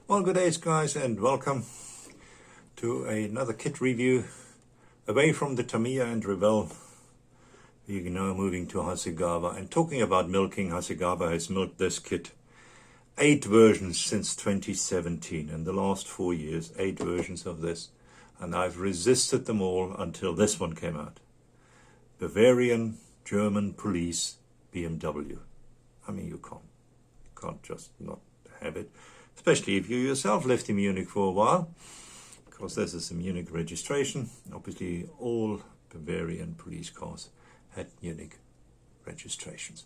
Well, good days guys, and welcome to another kit review. Away from the Tamiya and Revell, we're now moving to Hasegawa. And talking about milking, Hasegawa has milked this kit 8 versions since 2017. In the last 4 years, 8 versions of this. And I've resisted them all until this one came out. Bavarian German police BMW. I mean, you can't just not have it. Especially if you yourself lived in Munich for a while, because this is a Munich registration. Obviously, all Bavarian police cars had Munich registrations.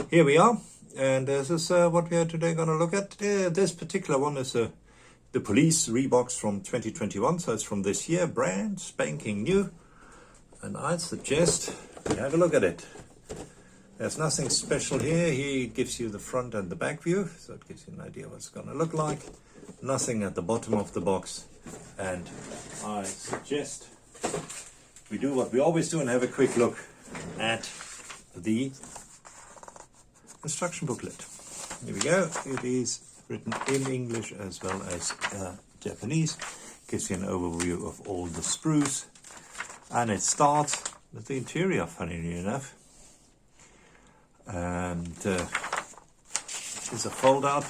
Here we are, and this is what we are today going to look at. This particular one is the police Reeboks from 2021, so it's from this year, brand spanking new. And I'd suggest we have a look at it. There's nothing special here. He gives you the front and the back view, so it gives you an idea what it's going to look like. Nothing at the bottom of the box. And I suggest we do what we always do and have a quick look at the instruction booklet. Here we go. It is written in English as well as Japanese. Gives you an overview of all the sprues. And it starts with the interior, funnily enough. And it's a fold-out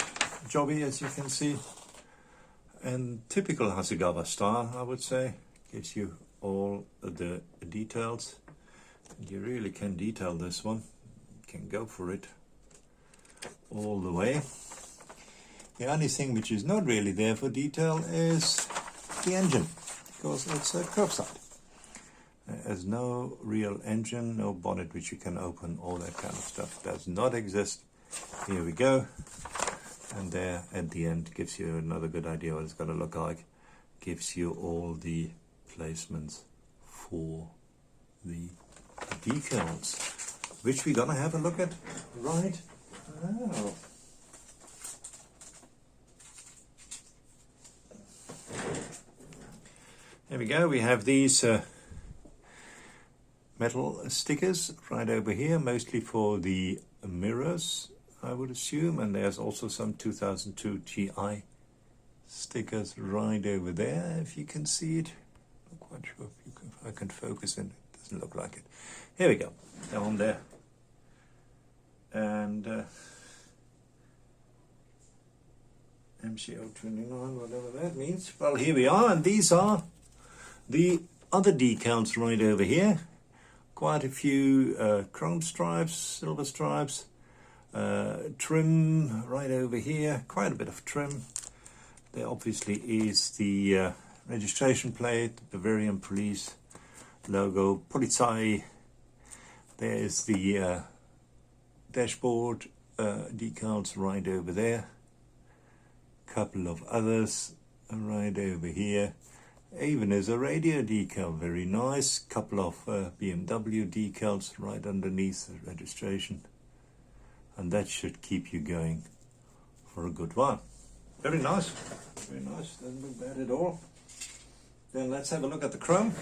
jobby, as you can see, and typical Hasegawa style, I would say. Gives you all the details, and you really can detail this one. You can go for it all the way. The only thing which is not really there for detail is the engine, because it's a curbside. There's no real engine, no bonnet which you can open, all that kind of stuff does not exist. Here we go. And there at the end gives you another good idea what it's going to look like. Gives you all the placements for the decals, which we're going to have a look at right now. There we go. We have these metal stickers right over here, mostly for the mirrors, I would assume, and there's also some 2002 GI stickers right over there, if you can see it. Not quite sure if I can focus in. It doesn't look like it. Here we go, down there. And MCO29, whatever that means. Well, here we are, and these are the other decals right over here. Quite a few chrome stripes, silver stripes, trim right over here, quite a bit of trim. There obviously is the registration plate, Bavarian Police logo, Polizei. There is the dashboard decals right over there. Couple of others right over here. Even as a radio decal, very nice. Couple of BMW decals right underneath the registration. And that should keep you going for a good while. Very nice. Very nice. Doesn't look bad at all. Then let's have a look at the chrome,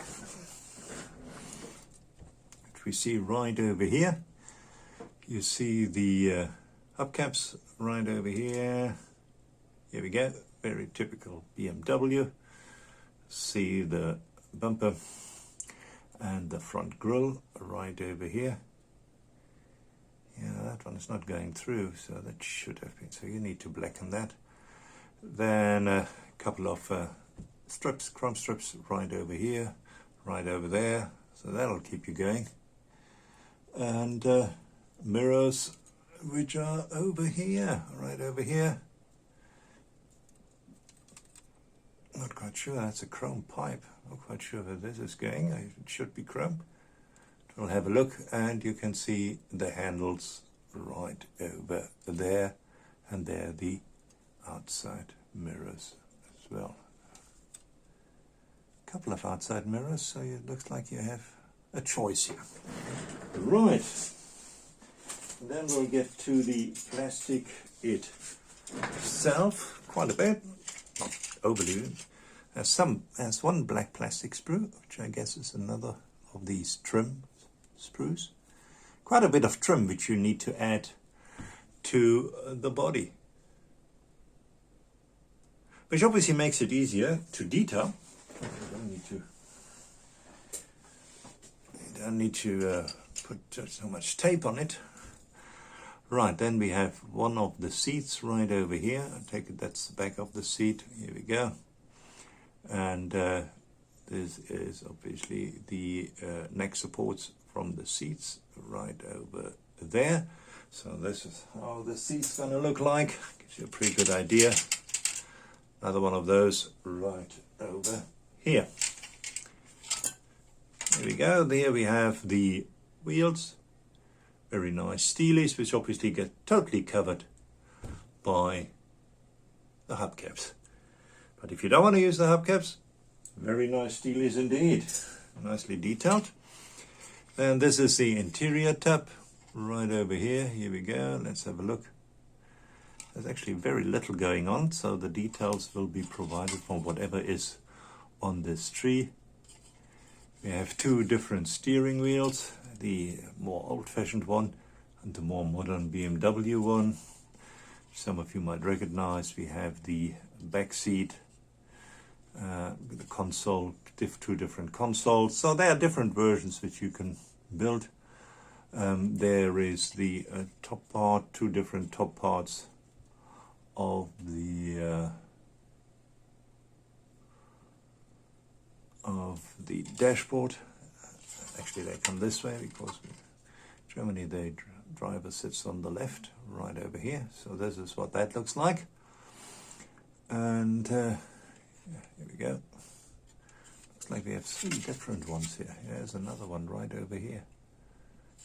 which we see right over here. You see the hubcaps right over here. Here we go. Very typical BMW. See the bumper and the front grille right over here. Yeah, that one is not going through, so that should have been. So you need to blacken that. Then a couple of strips, chrome strips right over here, right over there. So that'll keep you going. And mirrors, which are over here, right over here. Not quite sure, that's a chrome pipe. Not quite sure where this is going. It should be chrome. We'll have a look, and you can see the handles right over there, and there the outside mirrors as well. A couple of outside mirrors, so it looks like you have a choice here. Right. And then we'll get to the plastic itself. Quite a bit. Not overly. There's one black plastic sprue, which I guess is another of these trim sprues. Quite a bit of trim which you need to add to the body. which obviously makes it easier to detail. You don't need to put so much tape on it. Right, then we have one of the seats right over here. I take it that's the back of the seat. Here we go. And this is obviously the neck supports from the seats right over there. So this is how the seat's going to look like. Gives you a pretty good idea. Another one of those right over here. There we go. There we have the wheels. Very nice steelies, which obviously get totally covered by the hubcaps. But if you don't want to use the hubcaps, very nice steelies indeed. Nicely detailed. And this is the interior tub right over here. Here we go. Let's have a look. There's actually very little going on, so the details will be provided from whatever is on this tree. We have two different steering wheels, the more old-fashioned one and the more modern BMW one. Some of you might recognize. We have the back seat, the console, two different consoles. So there are different versions which you can build. There is the top part, two different top parts of the dashboard. Actually, they come this way because in Germany the driver sits on the left, right over here. So this is what that looks like. And here we go. Looks like we have three different ones here. There's another one right over here.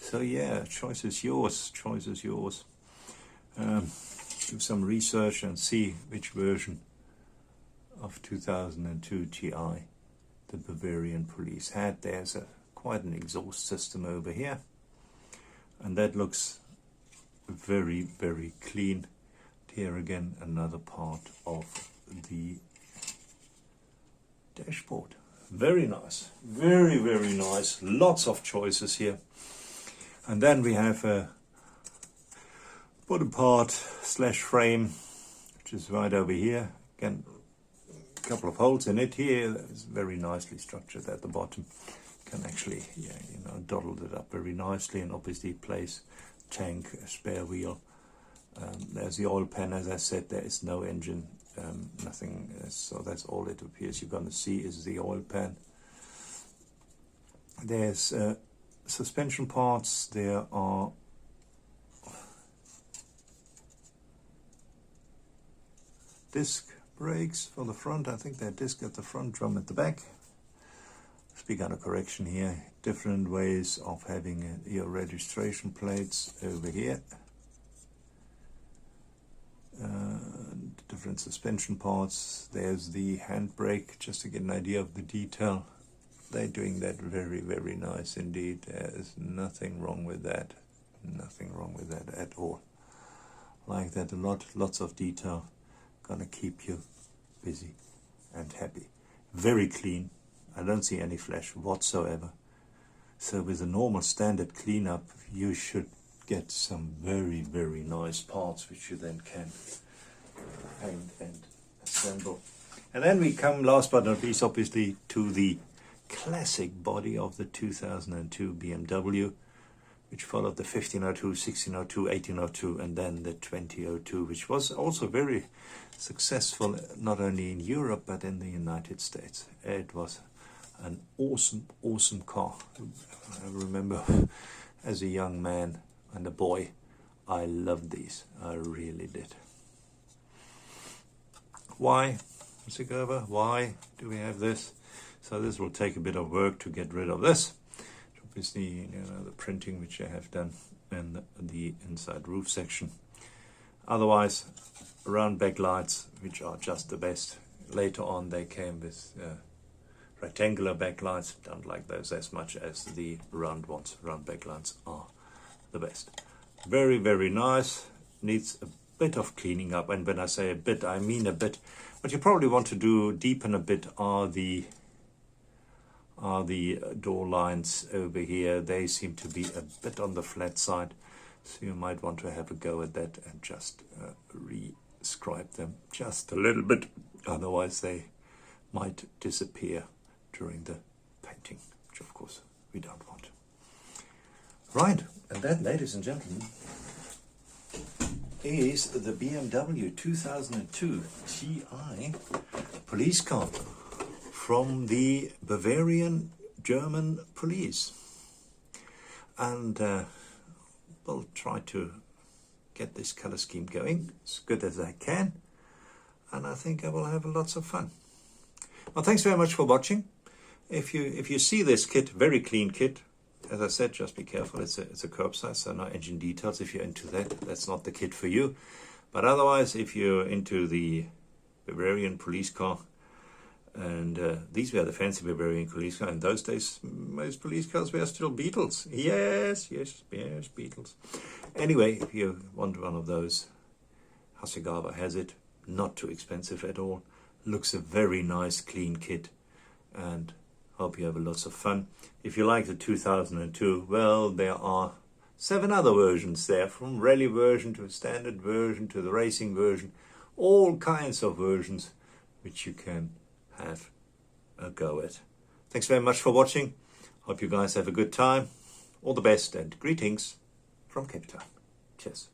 So yeah, choice is yours. Choice is yours. Do some research and see which version of 2002 Ti the Bavarian police had. There's quite an exhaust system over here, and that looks very, very clean. Here again, another part of the dashboard. Very nice, very, very nice. Lots of choices here. And then we have a bottom part slash frame, which is right over here. Again, a couple of holes in it here. It's very nicely structured at the bottom. Can actually, doddle it up very nicely, and obviously place tank, a spare wheel. There's the oil pan. As I said, there is no engine, nothing. So that's all it appears you're going to see is the oil pan. There's suspension parts. There are disc brakes for the front. I think they're disc at the front, drum at the back. Speak out of correction here. Different ways of having your registration plates over here. Different suspension parts. There's the handbrake, just to get an idea of the detail. They're doing that very, very nice indeed. There is nothing wrong with that. Nothing wrong with that at all. Like that a lot. Lots of detail. Gonna keep you busy and happy. Very clean. I don't see any flash whatsoever. So with a normal standard cleanup, you should get some very, very nice parts which you then can paint and assemble. And then we come, last but not least, obviously, to the classic body of the 2002 BMW, which followed the 1502, 1602, 1802, and then the 2002, which was also very successful, not only in Europe, but in the United States. It was an awesome, awesome car. I remember as a young man and a boy, I loved these. I really did. Why, Hasegawa? Why do we have this? So this will take a bit of work to get rid of this. Obviously, the printing which I have done and the inside roof section. Otherwise, round backlights, which are just the best. Later on, they came with rectangular backlights. Don't like those as much as the round ones. Round backlights are the best. Very, very nice. Needs a bit of cleaning up, and when I say a bit, I mean a bit. What you probably want to do, deepen a bit, are the door lines over here. They seem to be a bit on the flat side, so you might want to have a go at that and just describe them just a little bit, otherwise they might disappear during the painting, which of course we don't want. Right, and that, ladies and gentlemen, is the BMW 2002 Ti police car from the Bavarian German police. And we'll try to get this color scheme going as good as I can, and I think I will have lots of fun. Well, thanks very much for watching. If you see this kit, very clean kit, as I said, just be careful. It's a curb size, so no engine details. If you're into that, that's not the kit for you. But otherwise, if you're into the Bavarian police car, and these were the fancy Bavarian police car. In those days, most police cars were still Beetles. Yes, Beetles. Anyway, if you want one of those, Hasegawa has it. Not too expensive at all. Looks a very nice, clean kit. And hope you have lots of fun. If you like the 2002, well, there are 7 other versions there, from rally version to a standard version to the racing version. All kinds of versions which you can have a go at. Thanks very much for watching. Hope you guys have a good time. All the best and greetings from Cape Town. Cheers.